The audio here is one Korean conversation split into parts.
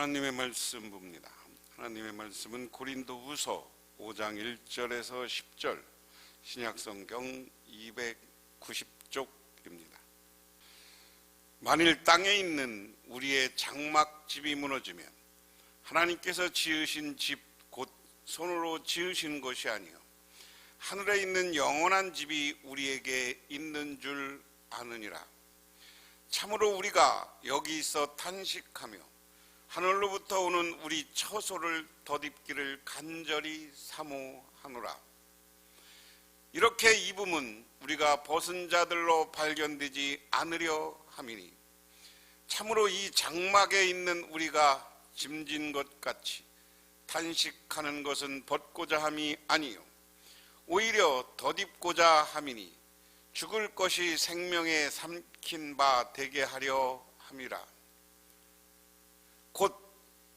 하나님의 말씀 봅니다. 하나님의 말씀은 고린도후서 5장 1절에서 10절, 신약성경 290쪽입니다. 만일 땅에 있는 우리의 장막집이 무너지면 하나님께서 지으신 집 곧 손으로 지으신 것이 아니요 하늘에 있는 영원한 집이 우리에게 있는 줄 아느니라. 참으로 우리가 여기 있어 탄식하며 하늘로부터 오는 우리 처소를 덧입기를 간절히 사모하노라. 이렇게 입음은 우리가 벗은 자들로 발견되지 않으려 함이니 참으로 이 장막에 있는 우리가 짐진 것 같이 탄식하는 것은 벗고자 함이 아니요 오히려 덧입고자 함이니 죽을 것이 생명에 삼킨 바 되게 하려 함이라. 곧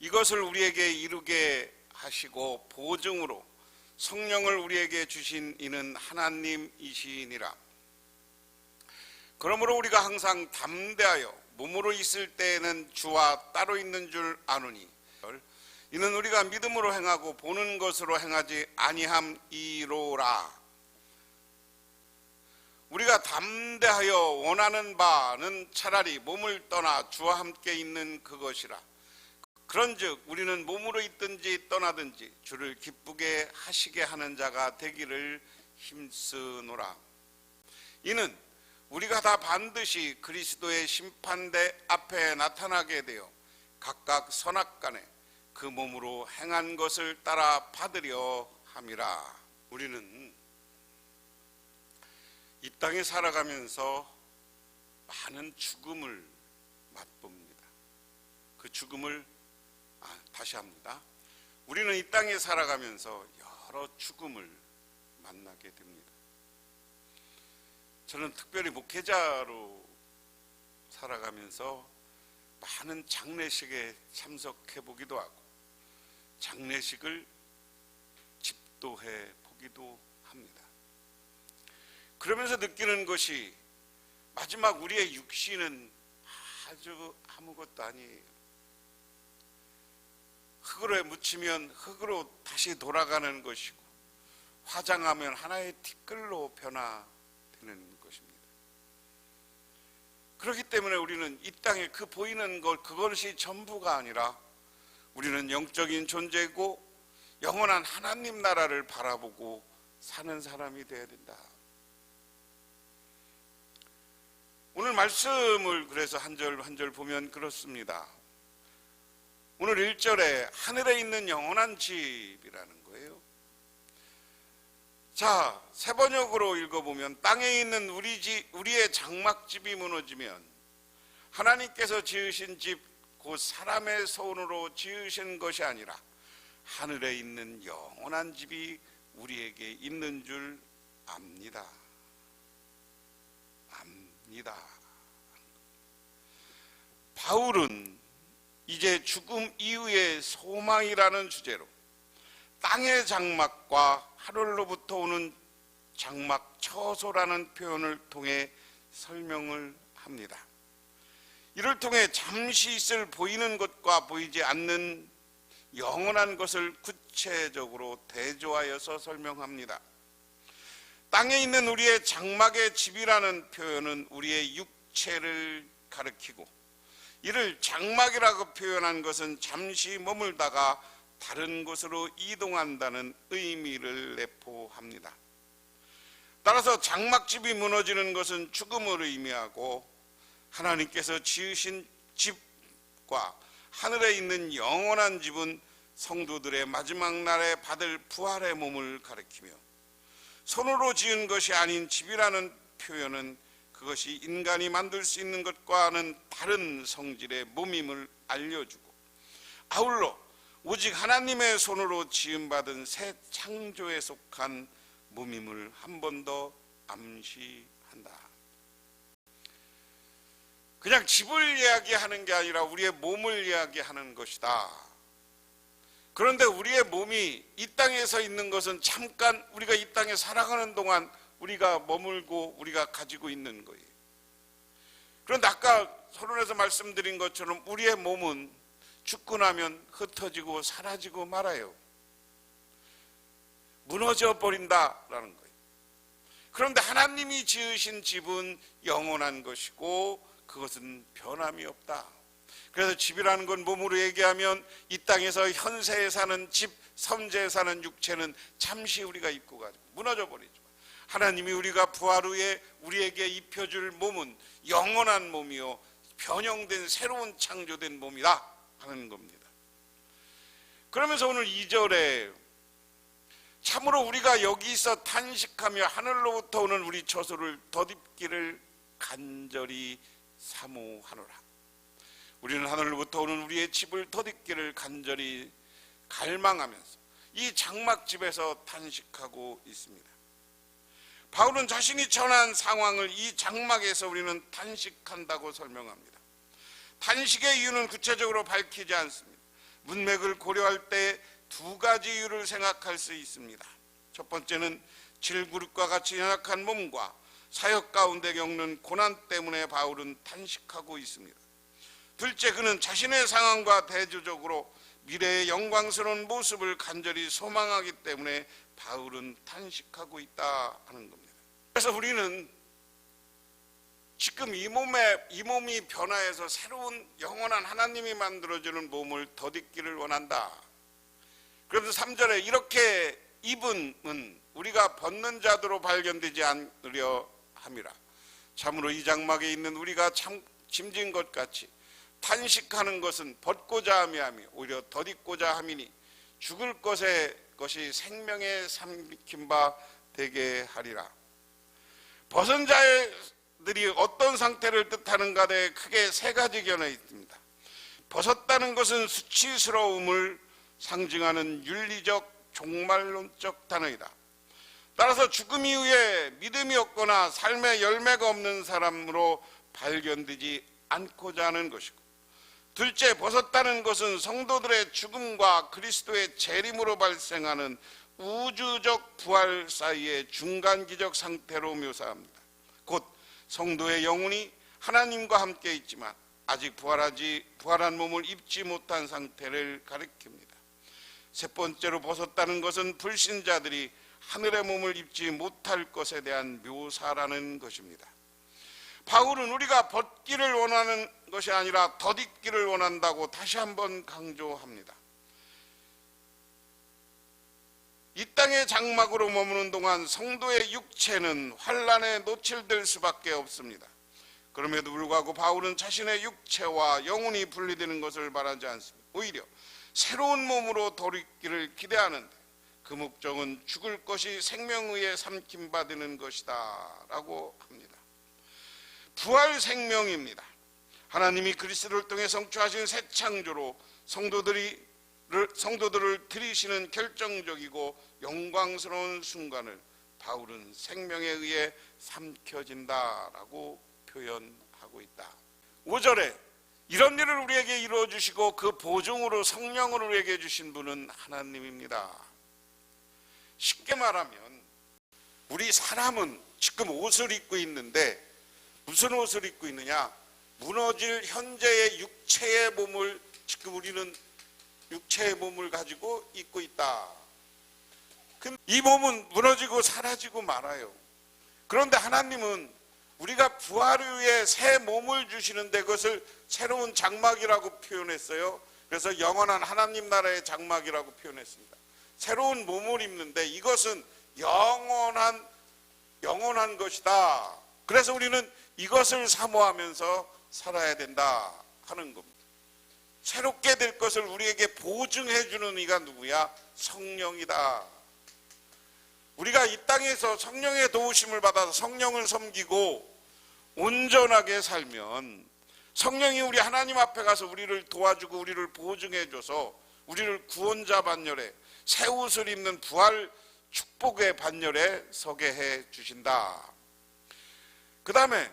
이것을 우리에게 이루게 하시고 보증으로 성령을 우리에게 주신 이는 하나님이시니라. 그러므로 우리가 항상 담대하여 몸으로 있을 때에는 주와 따로 있는 줄 아노니 이는 우리가 믿음으로 행하고 보는 것으로 행하지 아니함이로라. 우리가 담대하여 원하는 바는 차라리 몸을 떠나 주와 함께 있는 그것이라. 그런즉 우리는 몸으로 있든지 떠나든지 주를 기쁘게 하시게 하는 자가 되기를 힘쓰노라. 이는 우리가 다 반드시 그리스도의 심판대 앞에 나타나게 되어 각각 선악간에 그 몸으로 행한 것을 따라 받으려 함이라. 우리는 이 땅에 살아가면서 많은 죽음을 맛봅니다. 그 죽음을 다시 합니다. 우리는 이 땅에 살아가면서 여러 죽음을 만나게 됩니다. 저는 특별히 목회자로 살아가면서 많은 장례식에 참석해 보기도 하고 장례식을 집도해 보기도 합니다. 그러면서 느끼는 것이 마지막 우리의 육신은 아주 아무것도 아니에요. 흙으로 묻히면 흙으로 다시 돌아가는 것이고 화장하면 하나의 티끌로 변화되는 것입니다. 그렇기 때문에 우리는 이 땅에 그 보이는 것 그것이 전부가 아니라 우리는 영적인 존재고 영원한 하나님 나라를 바라보고 사는 사람이 되어야 된다. 오늘 말씀을 그래서 한 절 한 절 보면 그렇습니다. 오늘 1절에 하늘에 있는 영원한 집이라는 거예요. 자, 새 번역으로 읽어보면 땅에 있는 우리의 장막집이 무너지면 하나님께서 지으신 집 곧 사람의 손으로 지으신 것이 아니라 하늘에 있는 영원한 집이 우리에게 있는 줄 압니다. 바울은 이제 죽음 이후의 소망이라는 주제로 땅의 장막과 하늘로부터 오는 장막 처소라는 표현을 통해 설명을 합니다. 이를 통해 잠시 있을 보이는 것과 보이지 않는 영원한 것을 구체적으로 대조하여서 설명합니다. 땅에 있는 우리의 장막의 집이라는 표현은 우리의 육체를 가리키고 이를 장막이라고 표현한 것은 잠시 머물다가 다른 곳으로 이동한다는 의미를 내포합니다. 따라서 장막집이 무너지는 것은 죽음을 의미하고 하나님께서 지으신 집과 하늘에 있는 영원한 집은 성도들의 마지막 날에 받을 부활의 몸을 가리키며 손으로 지은 것이 아닌 집이라는 표현은 그것이 인간이 만들 수 있는 것과는 다른 성질의 몸임을 알려주고 아울러 오직 하나님의 손으로 지음받은 새 창조에 속한 몸임을 한 번 더 암시한다. 그냥 집을 이야기하는 게 아니라 우리의 몸을 이야기하는 것이다. 그런데 우리의 몸이 이 땅에서 있는 것은 잠깐 우리가 이 땅에 살아가는 동안 우리가 머물고 우리가 가지고 있는 거예요. 그런데 아까 서론에서 말씀드린 것처럼 우리의 몸은 죽고 나면 흩어지고 사라지고 말아요. 무너져 버린다라는 거예요. 그런데 하나님이 지으신 집은 영원한 것이고 그것은 변함이 없다. 그래서 집이라는 건 몸으로 얘기하면 이 땅에서 현세에 사는 집, 선재에 사는 육체는 잠시 우리가 입고 가지고 무너져 버리죠. 하나님이 우리가 부활 후에 우리에게 입혀줄 몸은 영원한 몸이요 변형된 새로운 창조된 몸이다 하는 겁니다. 그러면서 오늘 2절에 참으로 우리가 여기서 탄식하며 하늘로부터 오는 우리 처소를 덧입기를 간절히 사모하노라. 우리는 하늘로부터 오는 우리의 집을 덧입기를 간절히 갈망하면서 이 장막집에서 탄식하고 있습니다. 바울은 자신이 처한 상황을 이 장막에서 우리는 탄식한다고 설명합니다. 탄식의 이유는 구체적으로 밝히지 않습니다. 문맥을 고려할 때 두 가지 이유를 생각할 수 있습니다. 첫 번째는 질그릇과 같이 연약한 몸과 사역 가운데 겪는 고난 때문에 바울은 탄식하고 있습니다. 둘째, 그는 자신의 상황과 대조적으로 미래의 영광스러운 모습을 간절히 소망하기 때문에 바울은 탄식하고 있다 하는 겁니다. 그래서 우리는 지금 이 몸이 변화해서 새로운 영원한 하나님이 만들어주는 몸을 덧입기를 원한다. 그래서 3절에 이렇게 입은 우리가 벗는 자도로 발견되지 않으려 함이라. 참으로 이 장막에 있는 우리가 참 짐진 것 같이 탄식하는 것은 벗고자 함이 오히려 덧입고자 함이니 죽을 것이 생명의 삼킨 바 되게 하리라. 벗은 자들이 어떤 상태를 뜻하는가 에 크게 세 가지 견해 있습니다. 벗었다는 것은 수치스러움을 상징하는 윤리적 종말론적 단어이다. 따라서 죽음 이후에 믿음이 없거나 삶의 열매가 없는 사람으로 발견되지 않고자 하는 것이고, 둘째, 벗었다는 것은 성도들의 죽음과 그리스도의 재림으로 발생하는 우주적 부활 사이의 중간기적 상태로 묘사합니다. 곧 성도의 영혼이 하나님과 함께 있지만 아직 부활한 몸을 입지 못한 상태를 가리킵니다. 세 번째로 벗었다는 것은 불신자들이 하늘의 몸을 입지 못할 것에 대한 묘사라는 것입니다. 바울은 우리가 벗기를 원하는 것이 아니라 덧입기를 원한다고 다시 한번 강조합니다. 이 땅의 장막으로 머무는 동안 성도의 육체는 환난에 노출될 수밖에 없습니다. 그럼에도 불구하고 바울은 자신의 육체와 영혼이 분리되는 것을 바라지 않습니다. 오히려 새로운 몸으로 돌이키기를 기대하는데 그 목적은 죽을 것이 생명의에 삼킴받는 것이다 라고 합니다. 부활 생명입니다. 하나님이 그리스도를 통해 성취하신 새 창조로 성도들을 들이시는 결정적이고 영광스러운 순간을 바울은 생명에 의해 삼켜진다라고 표현하고 있다. 5절에 이런 일을 우리에게 이루어 주시고 그 보증으로 성령을 우리에게 주신 분은 하나님입니다. 쉽게 말하면 우리 사람은 지금 옷을 입고 있는데 무슨 옷을 입고 있느냐? 무너질 현재의 육체의 몸을 지금 우리는 육체의 몸을 가지고 입고 있다. 이 몸은 무너지고 사라지고 말아요. 그런데 하나님은 우리가 부활 후에 새 몸을 주시는데 그것을 새로운 장막이라고 표현했어요. 그래서 영원한 하나님 나라의 장막이라고 표현했습니다. 새로운 몸을 입는데 이것은 영원한 것이다. 그래서 우리는 이것을 사모하면서 살아야 된다 하는 겁니다. 새롭게 될 것을 우리에게 보증해 주는 이가 누구야? 성령이다. 우리가 이 땅에서 성령의 도우심을 받아서 성령을 섬기고 온전하게 살면 성령이 우리 하나님 앞에 가서 우리를 도와주고 우리를 보증해 줘서 우리를 구원자 반열에 새 옷을 입는 부활 축복의 반열에 서게 해 주신다. 그 다음에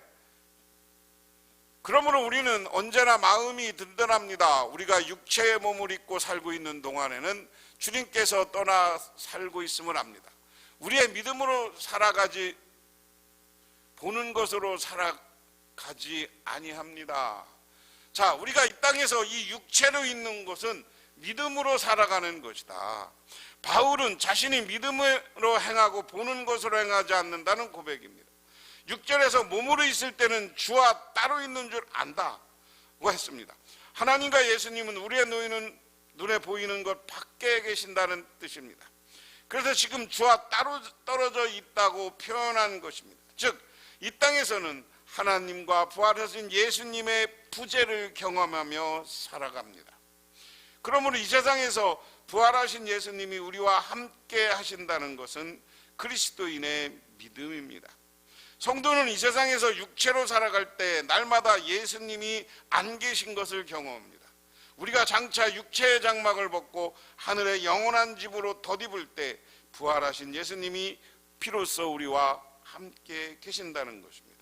그러므로 우리는 언제나 마음이 든든합니다. 우리가 육체의 몸을 입고 살고 있는 동안에는 주님께서 떠나 살고 있음을 압니다. 우리의 믿음으로 살아가지 보는 것으로 살아가지 아니합니다. 자, 우리가 이 땅에서 이 육체로 있는 것은 믿음으로 살아가는 것이다. 바울은 자신이 믿음으로 행하고 보는 것으로 행하지 않는다는 고백입니다. 6절에서 몸으로 있을 때는 주와 따로 있는 줄 안다고 했습니다. 하나님과 예수님은 우리의 눈에 보이는 것 밖에 계신다는 뜻입니다. 그래서 지금 주와 따로 떨어져 있다고 표현한 것입니다. 즉, 이 땅에서는 하나님과 부활하신 예수님의 부재를 경험하며 살아갑니다. 그러므로 이 세상에서 부활하신 예수님이 우리와 함께 하신다는 것은 그리스도인의 믿음입니다. 성도는 이 세상에서 육체로 살아갈 때 날마다 예수님이 안 계신 것을 경험합니다. 우리가 장차 육체의 장막을 벗고 하늘의 영원한 집으로 덧입을 때 부활하신 예수님이 비로소 우리와 함께 계신다는 것입니다.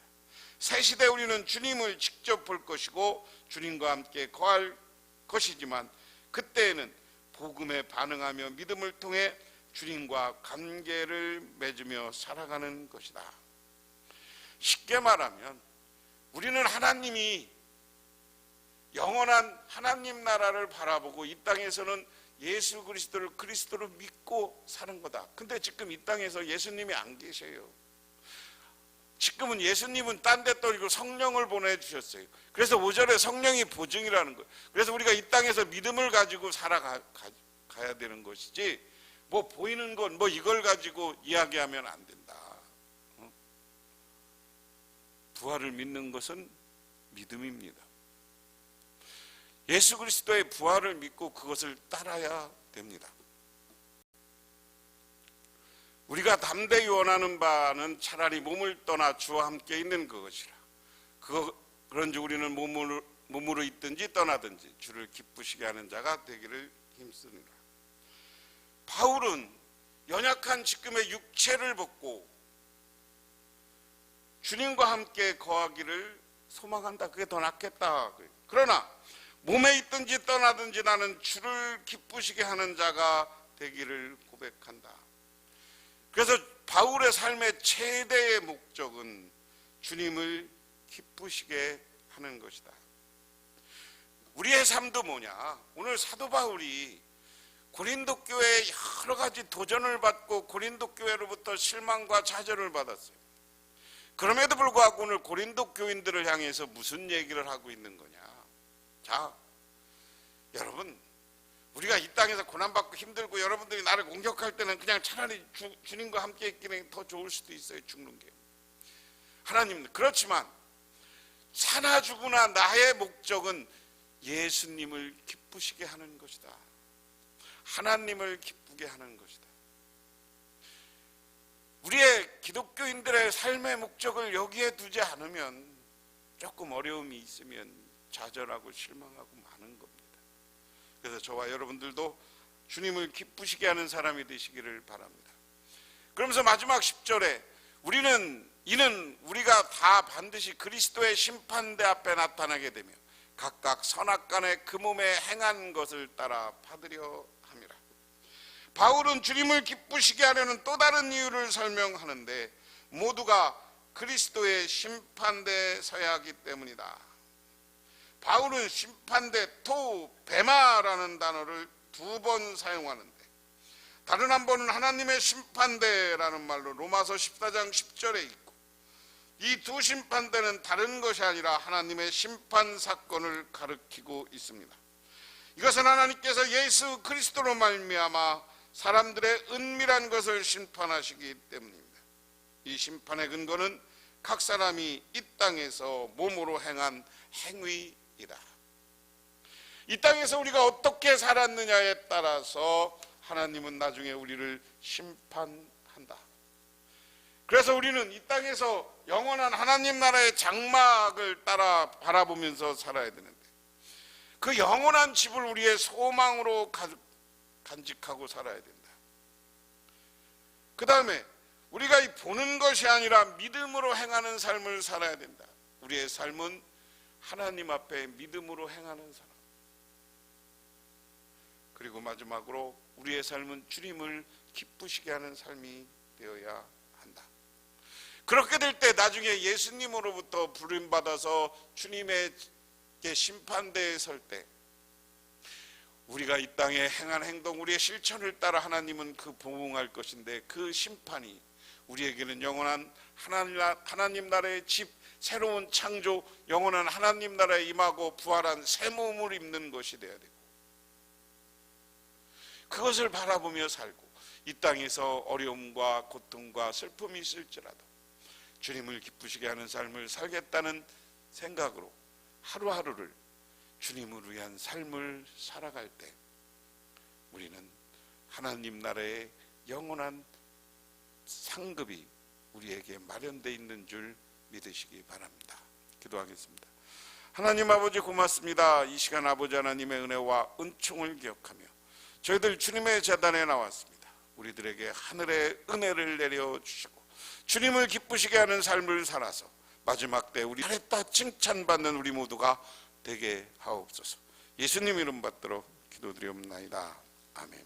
새 시대 우리는 주님을 직접 볼 것이고 주님과 함께 거할 것이지만 그때에는 복음에 반응하며 믿음을 통해 주님과 관계를 맺으며 살아가는 것이다. 쉽게 말하면 우리는 하나님이 영원한 하나님 나라를 바라보고 이 땅에서는 예수 그리스도를 믿고 사는 거다. 근데 지금 이 땅에서 예수님이 안 계셔요. 지금은 예수님은 딴 데 떠리고 성령을 보내주셨어요. 그래서 5절에 성령이 보증이라는 거예요. 그래서 우리가 이 땅에서 믿음을 가지고 살아가야 되는 것이지 뭐 보이는 건 뭐 이걸 가지고 이야기하면 안 된다. 부활을 믿는 것은 믿음입니다. 예수 그리스도의 부활을 믿고 그것을 따라야 됩니다. 우리가 담대히 원하는 바는 차라리 몸을 떠나 주와 함께 있는 그것이라. 그런즉 우리는 몸으로 있든지 떠나든지 주를 기쁘시게 하는 자가 되기를 힘쓰니라. 바울은 연약한 지금의 육체를 벗고 주님과 함께 거하기를 소망한다. 그게 더 낫겠다. 그러나 몸에 있든지 떠나든지 나는 주를 기쁘시게 하는 자가 되기를 고백한다. 그래서 바울의 삶의 최대의 목적은 주님을 기쁘시게 하는 것이다. 우리의 삶도 뭐냐? 오늘 사도 바울이 고린도 교회에 여러 가지 도전을 받고 고린도 교회로부터 실망과 좌절을 받았어요. 그럼에도 불구하고 오늘 고린도 교인들을 향해서 무슨 얘기를 하고 있는 거냐? 자, 여러분, 우리가 이 땅에서 고난받고 힘들고 여러분들이 나를 공격할 때는 그냥 차라리 주님과 함께 있기는 더 좋을 수도 있어요. 죽는 게. 하나님, 그렇지만 사나 죽으나 나의 목적은 예수님을 기쁘시게 하는 것이다. 하나님을 기쁘게 하는 것이다. 우리의 기독교인들의 삶의 목적을 여기에 두지 않으면 조금 어려움이 있으면 좌절하고 실망하고 많은 겁니다. 그래서 저와 여러분들도 주님을 기쁘시게 하는 사람이 되시기를 바랍니다. 그러면서 마지막 10절에 이는 우리가 다 반드시 그리스도의 심판대 앞에 나타나게 되며 각각 선악간에 그 몸에 행한 것을 따라 받으려 함이라. 바울은 주님을 기쁘시게 하려는 또 다른 이유를 설명하는데 모두가 그리스도의 심판대에 서야 하기 때문이다. 바울은 심판대, 베마라는 단어를 2번 사용하는데 다른 한 번은 하나님의 심판대라는 말로 로마서 14장 10절에 있고 이 두 심판대는 다른 것이 아니라 하나님의 심판 사건을 가리키고 있습니다. 이것은 하나님께서 예수 그리스도로 말미암아 사람들의 은밀한 것을 심판하시기 때문입니다. 이 심판의 근거는 각 사람이 이 땅에서 몸으로 행한 행위이다. 이 땅에서 우리가 어떻게 살았느냐에 따라서 하나님은 나중에 우리를 심판한다. 그래서 우리는 이 땅에서 영원한 하나님 나라의 장막을 따라 바라보면서 살아야 되는데 그 영원한 집을 우리의 소망으로 간직하고 살아야 된다. 그 다음에 우리가 이 보는 것이 아니라 믿음으로 행하는 삶을 살아야 된다. 우리의 삶은 하나님 앞에 믿음으로 행하는 사람. 그리고 마지막으로 우리의 삶은 주님을 기쁘시게 하는 삶이 되어야 한다. 그렇게 될 때 나중에 예수님으로부터 부름받아서 주님에게 함께 심판대에 설 때 우리가 이 땅에 행한 행동, 우리의 실천을 따라 하나님은 그 보응할 것인데, 그 심판이 우리에게는 영원한 하나님 나라의 집, 새로운 창조, 영원한 하나님 나라에 임하고 부활한 새 몸을 입는 것이 되어야 되고, 그것을 바라보며 살고, 이 땅에서 어려움과 고통과 슬픔이 있을지라도 주님을 기쁘시게 하는 삶을 살겠다는 생각으로 하루하루를 주님을 위한 삶을 살아갈 때 우리는 하나님 나라의 영원한 상급이 우리에게 마련되어 있는 줄 믿으시기 바랍니다. 기도하겠습니다. 하나님 아버지 고맙습니다. 이 시간 아버지 하나님의 은혜와 은총을 기억하며 저희들 주님의 제단에 나왔습니다. 우리들에게 하늘의 은혜를 내려주시고 주님을 기쁘시게 하는 삶을 살아서 마지막 때 우리 잘했다 칭찬받는 우리 모두가 되게 하옵소서. 예수님 이름 받들어 기도드리옵나이다. 아멘.